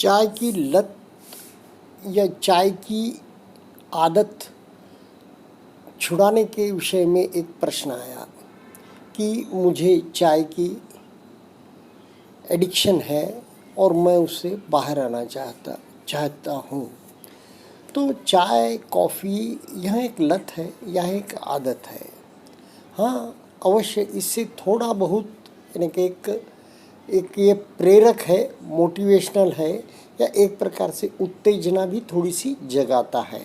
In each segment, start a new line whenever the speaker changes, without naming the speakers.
चाय की लत या चाय की आदत छुड़ाने के विषय में एक प्रश्न आया कि मुझे चाय की एडिक्शन है और मैं उससे बाहर आना चाहता हूँ। तो चाय कॉफ़ी यह एक लत है, यह एक आदत है। हाँ, अवश्य इससे थोड़ा बहुत यानी कि एक ये प्रेरक है, मोटिवेशनल है, या एक प्रकार से उत्तेजना भी थोड़ी सी जगाता है।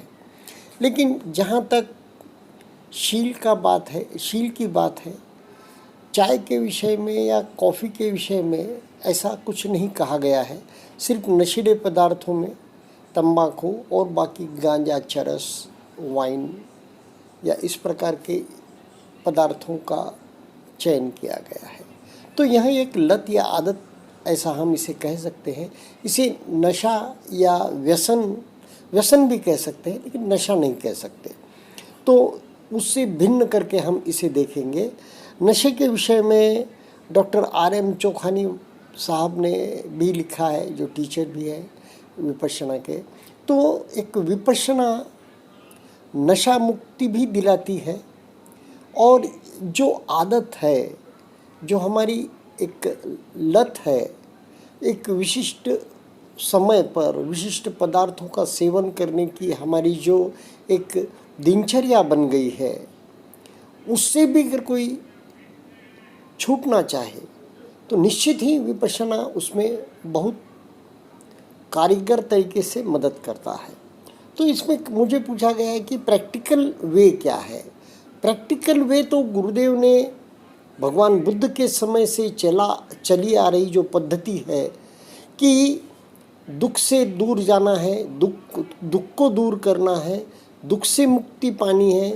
लेकिन जहाँ तक शील की बात है, चाय के विषय में या कॉफ़ी के विषय में ऐसा कुछ नहीं कहा गया है। सिर्फ नशीले पदार्थों में तंबाकू और बाकी गांजा, चरस, वाइन या इस प्रकार के पदार्थों का चयन किया गया है। तो यह एक लत या आदत ऐसा हम इसे कह सकते हैं। इसे नशा या व्यसन भी कह सकते हैं, लेकिन नशा नहीं कह सकते। तो उससे भिन्न करके हम इसे देखेंगे। नशे के विषय में डॉक्टर R.M. चोखानी साहब ने भी लिखा है, जो टीचर भी है विपश्यना के। तो एक विपश्यना नशा मुक्ति भी दिलाती है, और जो आदत है, जो हमारी एक लत है, एक विशिष्ट समय पर विशिष्ट पदार्थों का सेवन करने की हमारी जो एक दिनचर्या बन गई है, उससे भी अगर कोई छूटना चाहे तो निश्चित ही विपश्यना उसमें बहुत कारीगर तरीके से मदद करता है। तो इसमें मुझे पूछा गया है कि प्रैक्टिकल वे क्या है। प्रैक्टिकल वे तो गुरुदेव ने भगवान बुद्ध के समय से चली आ रही जो पद्धति है कि दुख से दूर जाना है, दुख को दूर करना है, दुख से मुक्ति पानी है,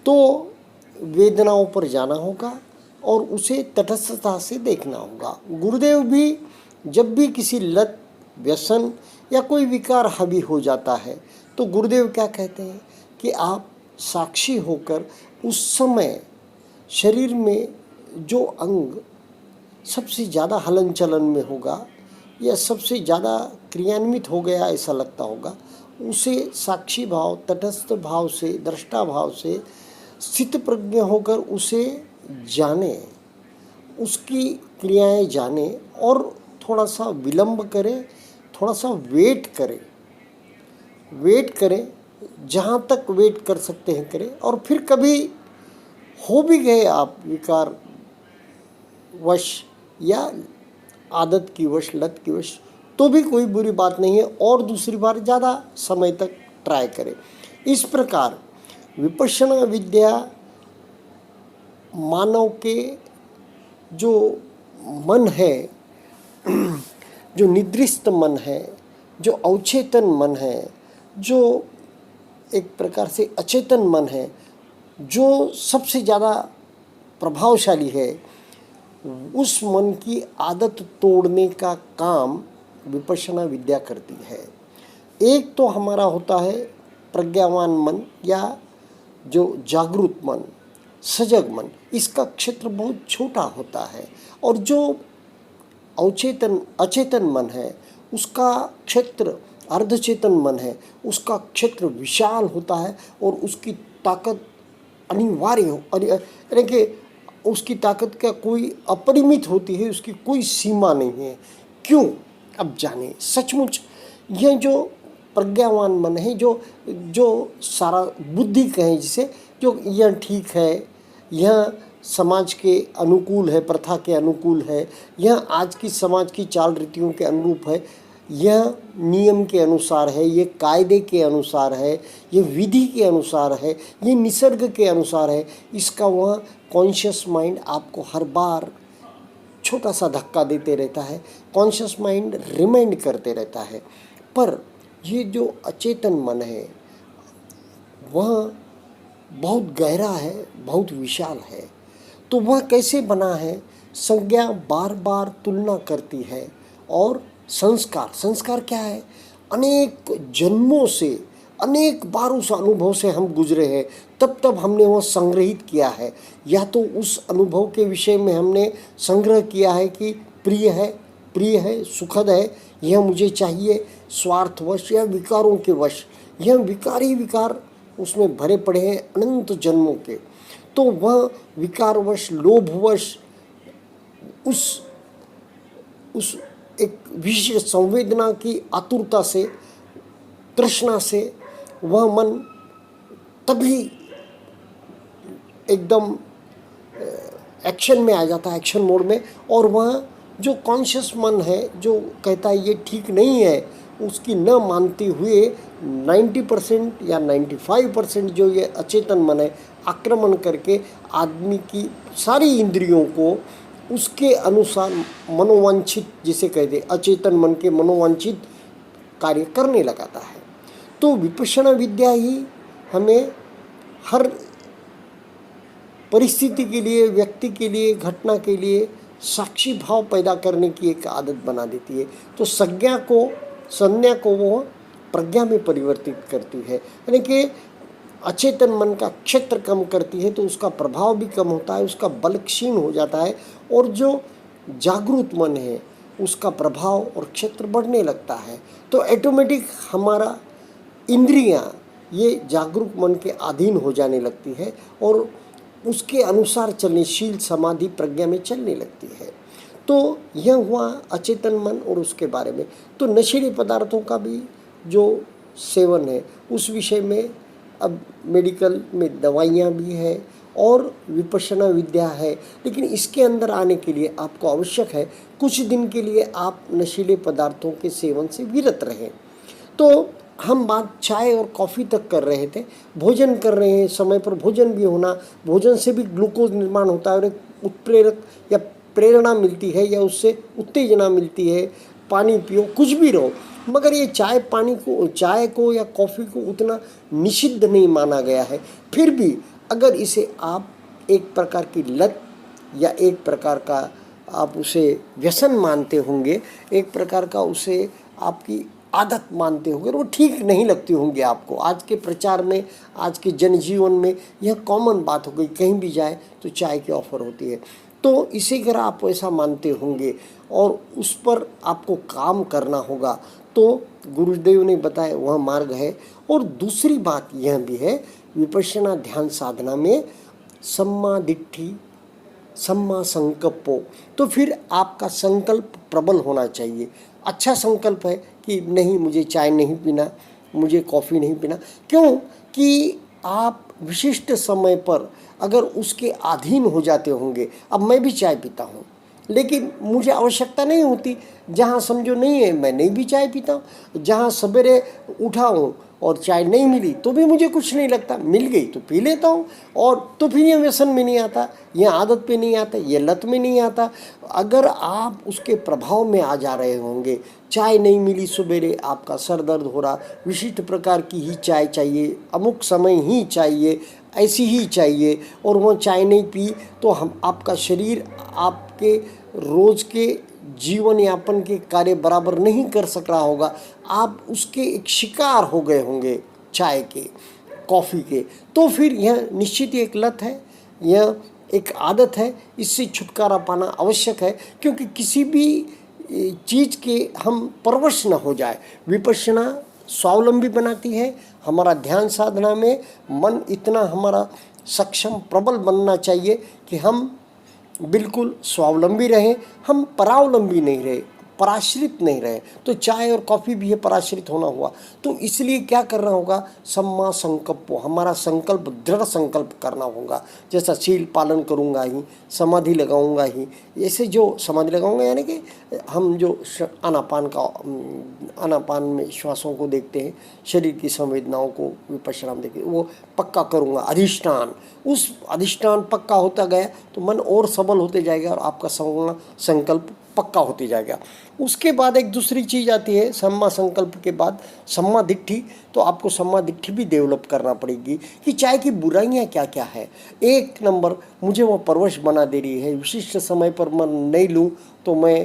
तो वेदनाओं पर जाना होगा और उसे तटस्थता से देखना होगा। गुरुदेव भी जब भी किसी लत, व्यसन या कोई विकार हावी हो जाता है, तो गुरुदेव क्या कहते हैं कि आप साक्षी होकर उस समय शरीर में जो अंग सबसे ज़्यादा हलन चलन में होगा या सबसे ज़्यादा क्रियान्वित हो गया ऐसा लगता होगा, उसे साक्षी भाव, तटस्थ भाव से, दृष्टा भाव से स्थित प्रज्ञ होकर उसे जाने, उसकी क्रियाएं जाने और थोड़ा सा विलंब करें, थोड़ा सा वेट करें, जहाँ तक वेट कर सकते हैं करें। और फिर कभी हो भी गए आप विकार वश या आदत की वश, लत की वश, तो भी कोई बुरी बात नहीं है, और दूसरी बार ज़्यादा समय तक ट्राई करें। इस प्रकार विपश्यना विद्या मानव के जो मन है, जो निद्रिस्त मन है, जो अवचेतन मन है, जो एक प्रकार से अचेतन मन है, जो सबसे ज़्यादा प्रभावशाली है, उस मन की आदत तोड़ने का काम विपश्यना विद्या करती है। एक तो हमारा होता है प्रज्ञावान मन या जो जागरूक मन, सजग मन, इसका क्षेत्र बहुत छोटा होता है, और जो अचेतन मन है उसका क्षेत्र, अर्धचेतन मन है उसका क्षेत्र विशाल होता है, और उसकी ताकत अनिवार्य यानी कि उसकी ताकत का कोई अपरिमित होती है, उसकी कोई सीमा नहीं है। क्यों? अब जाने। सचमुच यह जो प्रज्ञावान मन है, जो सारा बुद्धि कहें जिसे, जो यह ठीक है, यह समाज के अनुकूल है, प्रथा के अनुकूल है, यह आज की समाज की चाल रीतियों के अनुरूप है, यह नियम के अनुसार है, ये कायदे के अनुसार है, ये विधि के अनुसार है, ये निसर्ग के अनुसार है, इसका वह कॉन्शियस माइंड आपको हर बार छोटा सा धक्का देते रहता है, कॉन्शियस माइंड रिमाइंड करते रहता है। पर ये जो अचेतन मन है वह बहुत गहरा है, बहुत विशाल है। तो वह कैसे बना है? संज्ञा बार बार तुलना करती है, और संस्कार क्या है? अनेक जन्मों से, अनेक बार उस अनुभव से हम गुजरे हैं, तब हमने वह संग्रहित किया है। या तो उस अनुभव के विषय में हमने संग्रह किया है कि प्रिय है, प्रिय है, सुखद है, यह मुझे चाहिए, स्वार्थवश या विकारों के वश, यह विकार ही विकार उसमें भरे पड़े हैं अनंत जन्मों के, तो वह विकारवश, लोभवश, उस एक विशेष संवेदना की आतुरता से, तृष्णा से वह मन तभी एकदम एक्शन में आ जाता है, एक्शन मोड में। और वह जो कॉन्शियस मन है जो कहता है ये ठीक नहीं है, उसकी न मानते हुए 90% या 95% जो ये अचेतन मन है आक्रमण करके आदमी की सारी इंद्रियों को उसके अनुसार मनोवांछित, जिसे कहते अचेतन मन के मनोवांछित कार्य करने लगाता है। तो विपश्यना विद्या ही हमें हर परिस्थिति के लिए, व्यक्ति के लिए, घटना के लिए साक्षी भाव पैदा करने की एक आदत बना देती है। तो संज्ञा को वो प्रज्ञा में परिवर्तित करती है, यानी कि अचेतन मन का क्षेत्र कम करती है, तो उसका प्रभाव भी कम होता है, उसका बल क्षीण हो जाता है, और जो जागरूक मन है उसका प्रभाव और क्षेत्र बढ़ने लगता है। तो ऑटोमेटिक हमारा इंद्रियां ये जागरूक मन के अधीन हो जाने लगती है और उसके अनुसार चलने, शील समाधि प्रज्ञा में चलने लगती है। तो यह हुआ अचेतन मन और उसके बारे में। तो नशीले पदार्थों का भी जो सेवन है उस विषय में अब मेडिकल में दवाइयाँ भी है और विपश्यना विद्या है, लेकिन इसके अंदर आने के लिए आपको आवश्यक है कुछ दिन के लिए आप नशीले पदार्थों के सेवन से विरत रहें। तो हम बात चाय और कॉफ़ी तक कर रहे थे, भोजन कर रहे हैं, समय पर भोजन भी होना, भोजन से भी ग्लूकोज निर्माण होता है और एक उत्प्रेरक या प्रेरणा मिलती है या उससे उत्तेजना मिलती है, पानी पियो, कुछ भी रहो। मगर ये चाय को या कॉफ़ी को उतना निषिद्ध नहीं माना गया है। फिर भी अगर इसे आप एक प्रकार की लत या एक प्रकार का आप उसे व्यसन मानते होंगे, एक प्रकार का उसे आपकी आदत मानते होंगे, वो ठीक नहीं लगती होंगी आपको। आज के प्रचार में, आज के जनजीवन में यह कॉमन बात हो गई, कहीं भी जाए तो चाय की ऑफ़र होती है। तो इसी तरह आप ऐसा मानते होंगे और उस पर आपको काम करना होगा, तो गुरुदेव ने बताया वह मार्ग है। और दूसरी बात यह भी है, विपश्यना ध्यान साधना में सम्मा दिट्ठी, सम्मा संकल्पो, तो फिर आपका संकल्प प्रबल होना चाहिए। अच्छा संकल्प है कि नहीं, मुझे चाय नहीं पीना, मुझे कॉफ़ी नहीं पीना। क्यों कि आप विशिष्ट समय पर अगर उसके अधीन हो जाते होंगे। अब मैं भी चाय पीता हूँ, लेकिन मुझे आवश्यकता नहीं होती। जहाँ समझो नहीं है, मैं नहीं भी चाय पीता हूँ। जहाँ सवेरे उठा हूँ और चाय नहीं मिली तो भी मुझे कुछ नहीं लगता, मिल गई तो पी लेता हूँ, और तो फिर ये व्यसन में नहीं आता, ये आदत पे नहीं आता, ये लत में नहीं आता। अगर आप उसके प्रभाव में आ जा रहे होंगे, चाय नहीं मिली सवेरे, आपका सर दर्द हो रहा, विशिष्ट प्रकार की ही चाय चाहिए, अमुक समय ही चाहिए, ऐसी ही चाहिए, और वो चाय नहीं पी तो आपका शरीर आपके रोज़ के जीवन यापन के कार्य बराबर नहीं कर सक रहा होगा। आप उसके एक शिकार हो गए होंगे चाय के, कॉफ़ी के। तो फिर यह निश्चित एक लत है, यह एक आदत है, इससे छुटकारा पाना आवश्यक है। क्योंकि किसी भी चीज़ के हम परवश न हो जाए। विपश्यना स्वावलंबी बनाती है। हमारा ध्यान साधना में मन इतना हमारा सक्षम, प्रबल बनना चाहिए कि हम बिल्कुल स्वावलंबी रहें, हम परावलंबी नहीं रहे, पराश्रित नहीं रहे। तो चाय और कॉफ़ी भी है पराश्रित होना हुआ। तो इसलिए क्या करना होगा, सम्मा संकल्पो, हमारा संकल्प दृढ़ संकल्प करना होगा। जैसा शील पालन करूँगा ही, समाधि लगाऊंगा ही, ऐसे जो समाधि लगाऊंगा यानी कि हम जो आनापान में श्वासों को देखते हैं, शरीर की संवेदनाओं को विपश्यना में देखते हैं, वो पक्का करूँगा। अधिष्ठान, उस अधिष्ठान पक्का होता गया तो मन और सबल होते जाएगा और आपका संकल्प पक्का होते जाएगा। उसके बाद एक दूसरी चीज़ आती है, सम्मा संकल्प के बाद सम्मा दिट्ठी। तो आपको सम्मा दिट्ठी भी डेवलप करना पड़ेगी कि चाय की बुराइयाँ क्या क्या है। एक नंबर, मुझे वो परवश बना दे रही है, विशिष्ट समय पर मैं नहीं लूँ तो मैं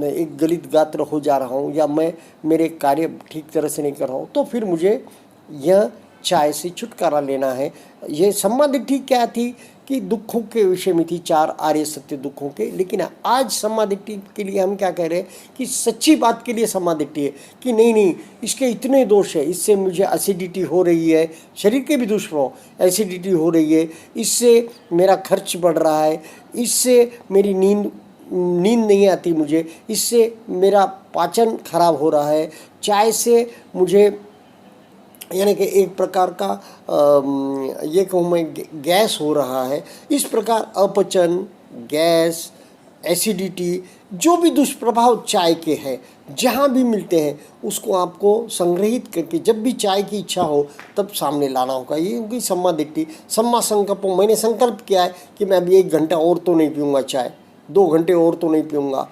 एक गलित गात्र हो जा रहा हूँ, या मैं मेरे कार्य ठीक तरह से नहीं कर रहा हूँ, तो फिर मुझे यह चाय से छुटकारा लेना है। ये सम्मादिट्ठी क्या थी कि दुखों के विषय में थी, 4 आर्य सत्य दुखों के। लेकिन आज सम्मादिट्ठी के लिए हम क्या कह रहे हैं कि सच्ची बात के लिए सम्मादिट्ठी है कि नहीं नहीं, इसके इतने दोष है, इससे मुझे एसिडिटी हो रही है, शरीर के भी दुष्प्रभाव, एसिडिटी हो रही है, इससे मेरा खर्च बढ़ रहा है, इससे मेरी नींद नहीं आती मुझे, इससे मेरा पाचन खराब हो रहा है, चाय से मुझे यानी कि एक प्रकार का ये कहूँ मैं गैस हो रहा है। इस प्रकार अपचन, गैस, एसिडिटी, जो भी दुष्प्रभाव चाय के हैं जहाँ भी मिलते हैं उसको आपको संग्रहित करके जब भी चाय की इच्छा हो तब सामने लाना होगा। ये होगी सम्मादिट्ठी। सम्मा संकल्पो, मैंने संकल्प किया है कि मैं अभी 1 घंटा और तो नहीं पीऊँगा चाय, 2 घंटे और तो नहीं पीऊँगा,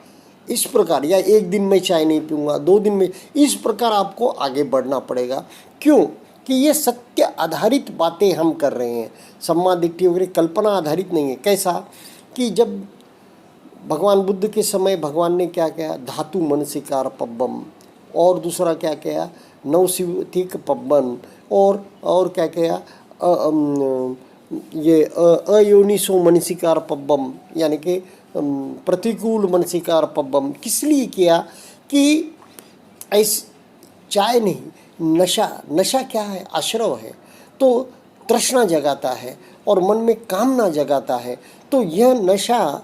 इस प्रकार, या 1 दिन में चाय नहीं पीऊँगा, 2 दिन में, इस प्रकार आपको आगे बढ़ना पड़ेगा। क्यों कि ये सत्य आधारित बातें हम कर रहे हैं, सम्मादिट्ठी वगैरह कल्पना आधारित नहीं है। कैसा कि जब भगवान बुद्ध के समय भगवान ने क्या किया, धातु मनसिकार पब्बम, और दूसरा क्या किया, नवसिवतिक पब्बन, और क्या किया, ये अयोनिसो मनसिकार पब्बम, यानी कि प्रतिकूल मनसिकार पब्बम। किस लिए किया कि ऐस चाय नहीं, नशा क्या है, आश्रव है, तो तृष्णा जगाता है और मन में कामना जगाता है। तो यह नशा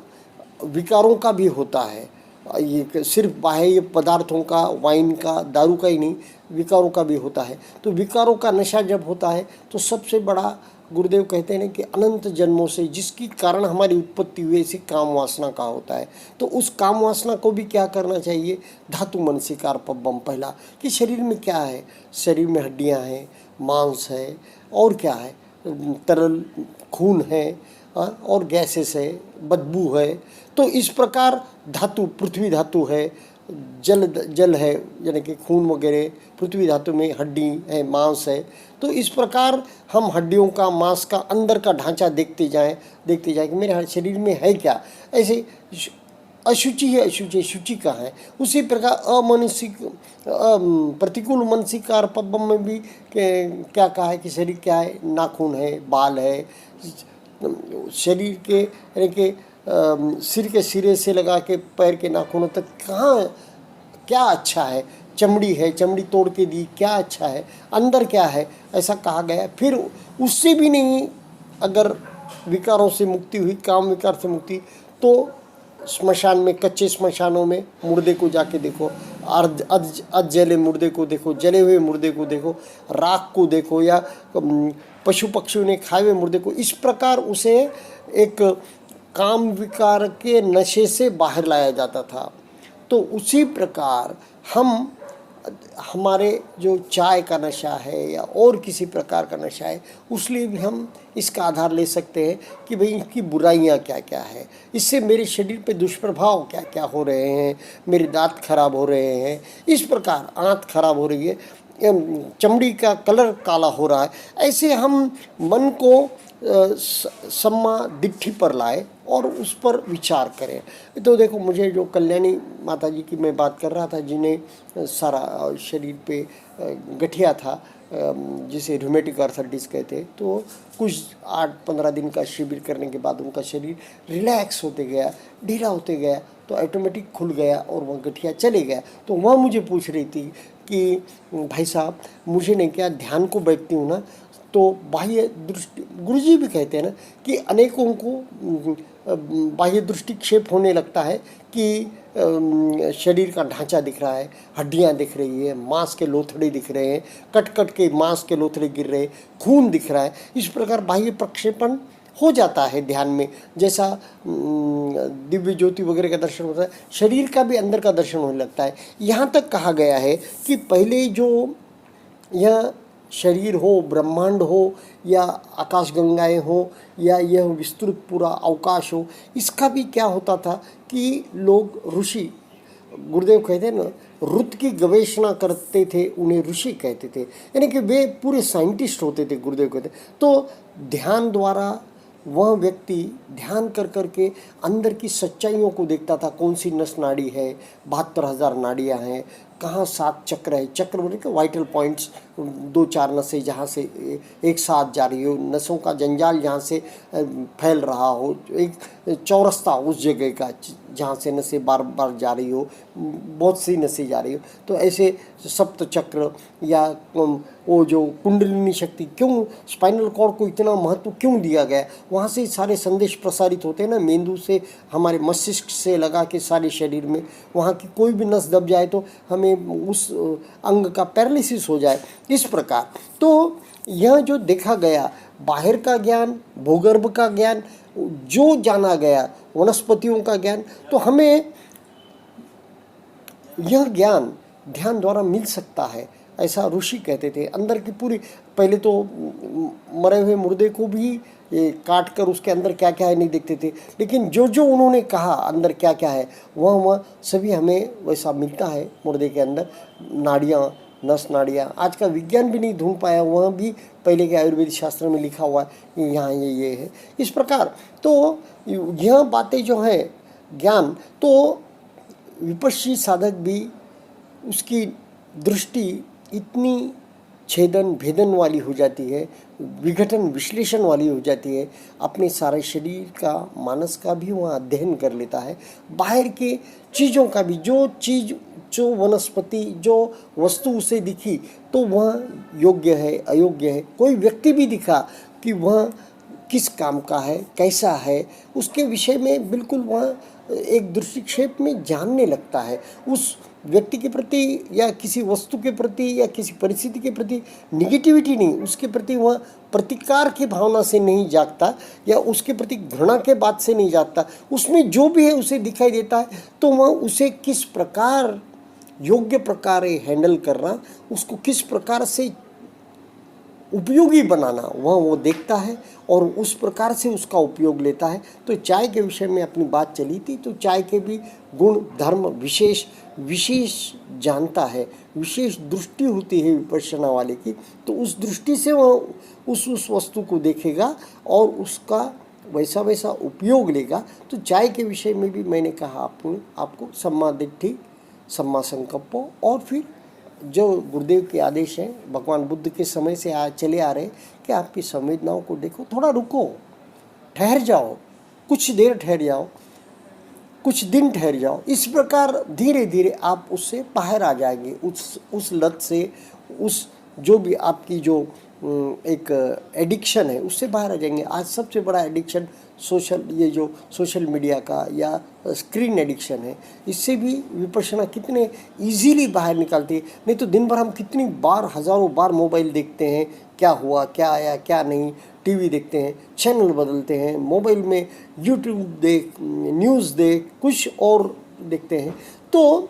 विकारों का भी होता है, ये सिर्फ बाह्य पदार्थों का, वाइन का, दारू का ही नहीं, विकारों का भी होता है। तो विकारों का नशा जब होता है तो सबसे बड़ा गुरुदेव कहते हैं कि अनंत जन्मों से जिसकी कारण हमारी उत्पत्ति हुई, इसी काम वासना का होता है। तो उस काम वासना को भी क्या करना चाहिए, धातु मनसिकार पब्बम। पहला कि शरीर में क्या है, शरीर में हड्डियां हैं, मांस है, और क्या है, तरल खून है, और गैसेस है, बदबू है। तो इस प्रकार धातु, पृथ्वी धातु है, जल है, यानी कि खून वगैरह, पृथ्वी धातु में हड्डी है, मांस है। तो इस प्रकार हम हड्डियों का, मांस का, अंदर का ढांचा देखते जाएं कि मेरे शरीर में है क्या। ऐसे अशुचि है, अशुचि, शुचि का है। उसी प्रकार अमानसिक, प्रतिकूल मानसिकार पब्बम में भी क्या कहा है कि शरीर क्या है, नाखून है, बाल है, शरीर के यानी कि सिर के सिरे से लगा के पैर के नाखूनों तक कहाँ क्या अच्छा है, चमड़ी है, चमड़ी तोड़ के दी, क्या अच्छा है, अंदर क्या है, ऐसा कहा गया। फिर उससे भी नहीं, अगर विकारों से मुक्ति हुई, काम विकार से मुक्ति, तो स्मशान में, कच्चे स्मशानों में मुर्दे को जाके देखो, अर्ध जले मुर्दे को देखो, जले हुए मुर्दे को देखो, राख को देखो, या पशु पक्षियों ने खाए हुए मुर्दे को। इस प्रकार उसे एक काम विकार के नशे से बाहर लाया जाता था। तो उसी प्रकार हम, हमारे जो चाय का नशा है या और किसी प्रकार का नशा है, उसलिए भी हम इसका आधार ले सकते हैं कि भाई इसकी बुराइयां क्या क्या है, इससे मेरे शरीर पे दुष्प्रभाव क्या क्या हो रहे हैं, मेरे दांत खराब हो रहे हैं, इस प्रकार आंत खराब हो रही है, चमड़ी का कलर काला हो रहा है। ऐसे हम मन को सम्मादिट्ठी पर लाए और उस पर विचार करें। तो देखो, मुझे जो कल्याणी माता जी की मैं बात कर रहा था, जिन्हें सारा शरीर पे गठिया था, जिसे रूमेटिक आर्थराइटिस कहते हैं, तो कुछ 8-15 दिन का शिविर करने के बाद उनका शरीर रिलैक्स होते गया, ढीला होते गया, तो ऑटोमेटिक खुल गया और वह गठिया चले गया। तो वह मुझे पूछ रही थी कि भाई साहब, मुझे नहीं, क्या ध्यान को बैठती हूँ ना, तो बाह्य दृष्टि, गुरुजी भी कहते हैं ना कि अनेकों को बाह्य दृष्टिक्षेप होने लगता है कि शरीर का ढांचा दिख रहा है, हड्डियां दिख रही है, मांस के लोथड़े दिख रहे हैं, कट कट के मांस के लोथड़े गिर रहे हैं, खून दिख रहा है। इस प्रकार बाह्य प्रक्षेपण हो जाता है ध्यान में, जैसा दिव्य ज्योति वगैरह का दर्शन होता है, शरीर का भी अंदर का दर्शन होने लगता है। यहाँ तक कहा गया है कि पहले जो यह शरीर हो, ब्रह्मांड हो, या आकाश गंगाएं हो, या यह विस्तृत पूरा अवकाश हो, इसका भी क्या होता था कि लोग ऋषि, गुरुदेव कहते हैं ना, रुत की गवेषणा करते थे, उन्हें ऋषि कहते थे, यानी कि वे पूरे साइंटिस्ट होते थे, गुरुदेव कहते। तो ध्यान द्वारा वह व्यक्ति ध्यान कर करके अंदर की सच्चाइयों को देखता था, कौन सी नस नाड़ी है, 72,000 नाड़ियाँ हैं, कहाँ 7 चक्र है, चक्र बोले कि वाइटल पॉइंट्स, 2-4 नसें जहाँ से एक साथ जा रही हो, नसों का जंजाल जहाँ से फैल रहा हो, एक चौरस्ता उस जगह का जहाँ से नसें बार बार जा रही हो, बहुत सी नसें जा रही हो। तो ऐसे सप्त चक्र या वो जो कुंडलिनी शक्ति, क्यों स्पाइनल कॉर्ड को इतना महत्व क्यों दिया गया, वहाँ से सारे संदेश प्रसारित होते हैं ना, मेंदू से हमारे मस्तिष्क से लगा के सारे शरीर में। वहाँ की कोई भी नस दब जाए तो हमें उस अंग का पैरालिसिस हो जाए, इस प्रकार। तो यह जो देखा गया बाहर का ज्ञान, भूगर्भ का ज्ञान, जो जाना गया वनस्पतियों का ज्ञान, तो हमें यह ज्ञान ध्यान द्वारा मिल सकता है, ऐसा ऋषि कहते थे। अंदर की पूरी, पहले तो मरे हुए मुर्दे को भी काट कर उसके अंदर क्या क्या है नहीं देखते थे, लेकिन जो जो उन्होंने कहा अंदर क्या क्या है वह सभी हमें वैसा मिलता है। मुर्दे के अंदर नाड़ियाँ, नस नाड़ियाँ, आज का विज्ञान भी नहीं ढूंढ पाया, वह भी पहले के आयुर्वेदिक शास्त्र में लिखा हुआ है कि यहाँ ये है, इस प्रकार। तो यह बातें जो हैं ज्ञान, तो विपश्ची साधक भी उसकी दृष्टि इतनी छेदन भेदन वाली हो जाती है, विघटन विश्लेषण वाली हो जाती है, अपने सारे शरीर का, मानस का भी वह अध्ययन कर लेता है, बाहर के चीज़ों का भी, जो चीज़, जो वनस्पति, जो वस्तु उसे दिखी तो वह योग्य है अयोग्य है, कोई व्यक्ति भी दिखा कि वह किस काम का है, कैसा है, उसके विषय में बिल्कुल वह एक दृष्टिक्षेप में जानने लगता है। उस व्यक्ति के प्रति या किसी वस्तु के प्रति या किसी परिस्थिति के प्रति निगेटिविटी नहीं, उसके प्रति वह प्रतिकार की भावना से नहीं जागता या उसके प्रति घृणा के बात से नहीं जागता, उसमें जो भी है उसे दिखाई देता है, तो वह उसे किस प्रकार योग्य प्रकार हैंडल करना, उसको किस प्रकार से उपयोगी बनाना, वह वो देखता है और उस प्रकार से उसका उपयोग लेता है। तो चाय के विषय में अपनी बात चली थी, तो चाय के भी गुण धर्म विशेष जानता है, विशेष दृष्टि होती है विपश्यना वाले की, तो उस दृष्टि से वह उस वस्तु को देखेगा और उसका वैसा वैसा उपयोग लेगा। तो चाय के विषय में भी मैंने कहा आपको सम्मा दिट्ठी, सम्मा संकल्प, और फिर जो गुरुदेव के आदेश हैं भगवान बुद्ध के समय से चले आ रहे कि आपकी संवेदनाओं को देखो, थोड़ा रुको, ठहर जाओ, कुछ देर ठहर जाओ, कुछ दिन ठहर जाओ, इस प्रकार धीरे धीरे आप उससे बाहर आ जाएंगे, उस लत से, उस जो भी आपकी जो एक एडिक्शन है उससे बाहर आ जाएंगे। आज सबसे बड़ा एडिक्शन ये जो सोशल मीडिया का या स्क्रीन एडिक्शन है, इससे भी विपश्यना कितने इजीली बाहर निकालती है। नहीं तो दिन भर हम कितनी बार, हज़ारों बार मोबाइल देखते हैं, क्या हुआ, क्या आया, क्या नहीं, टीवी देखते हैं, चैनल बदलते हैं, मोबाइल में यूट्यूब देख, न्यूज़ देख, कुछ और देखते हैं। तो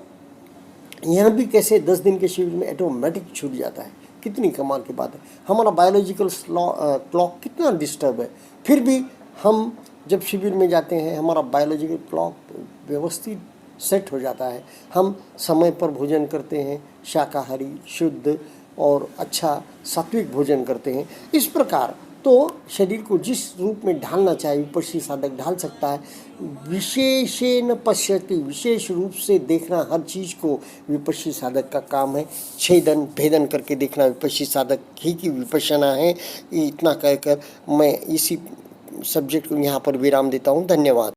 यहाँ भी कैसे 10 दिन के शिविर में ऑटोमेटिक छूट जाता है, कितनी कमाल की बात है। हमारा बायोलॉजिकल क्लॉक कितना डिस्टर्ब है, फिर भी हम जब शिविर में जाते हैं हमारा बायोलॉजिकल क्लॉक व्यवस्थित सेट हो जाता है। हम समय पर भोजन करते हैं, शाकाहारी, शुद्ध और अच्छा सात्विक भोजन करते हैं। इस प्रकार तो शरीर को जिस रूप में ढालना चाहे विपश्ची साधक ढाल सकता है। विशेषेण पश्यति, विशेष रूप से देखना हर चीज़ को विपश्ची साधक का काम है। छेदन भेदन करके देखना विपश्ची साधक ही की विपश्यना है। इतना कहकर मैं इसी सब्जेक्ट को यहाँ पर विराम देता हूँ। धन्यवाद।